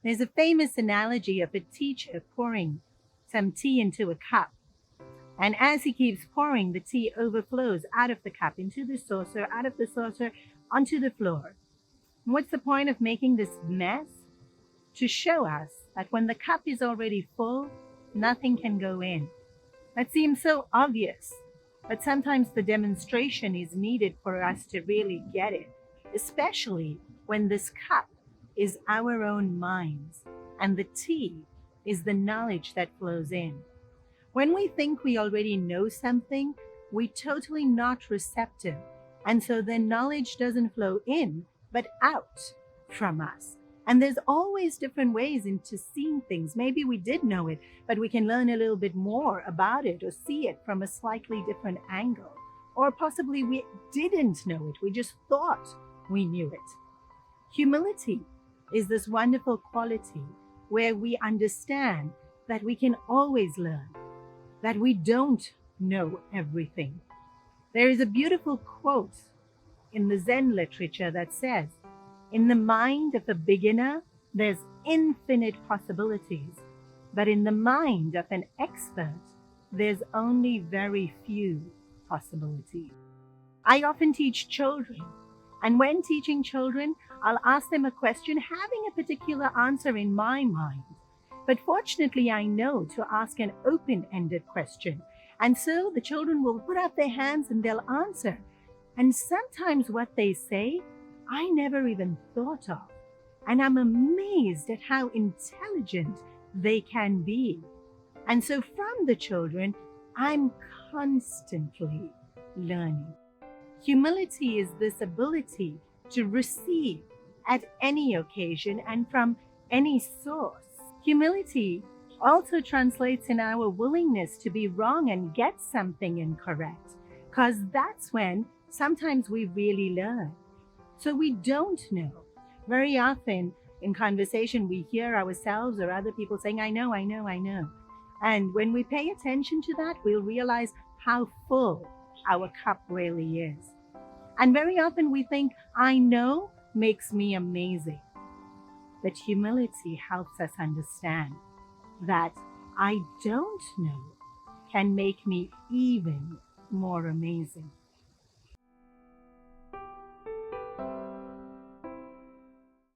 There's a famous analogy of a teacher pouring some tea into a cup. And as he keeps pouring, the tea overflows out of the cup into the saucer, out of the saucer onto the floor. What's the point of making this mess? To show us that when the cup is already full, nothing can go in. That seems so obvious, but sometimes the demonstration is needed for us to really get it, especially when this cup is our own minds and the tea is the knowledge that flows in. When we think we already know something, we're totally not receptive, and so then knowledge doesn't flow in, but out from us. And there's always different ways into seeing things. Maybe we did know it, but we can learn a little bit more about it or see it from a slightly different angle. Or possibly we didn't know it, we just thought we knew it. Humility is this wonderful quality where we understand that we can always learn, that we don't know everything. There is a beautiful quote in the Zen literature that says, "In the mind of a beginner, there's infinite possibilities, but in the mind of an expert, there's only very few possibilities." I often teach children, and when teaching children, I'll ask them a question having a particular answer in my mind. But fortunately, I know to ask an open-ended question. And so the children will put up their hands and they'll answer. And sometimes what they say, I never even thought of. And I'm amazed at how intelligent they can be. And so from the children, I'm constantly learning. Humility is this ability to receive at any occasion and from any source. Humility also translates in our willingness to be wrong and get something incorrect, because that's when sometimes we really learn. So we don't know. Very often in conversation, we hear ourselves or other people saying, I know, I know, I know. And when we pay attention to that, we'll realize how full our cup really is. And very often we think, I know makes me amazing. But humility helps us understand that I don't know can make me even more amazing.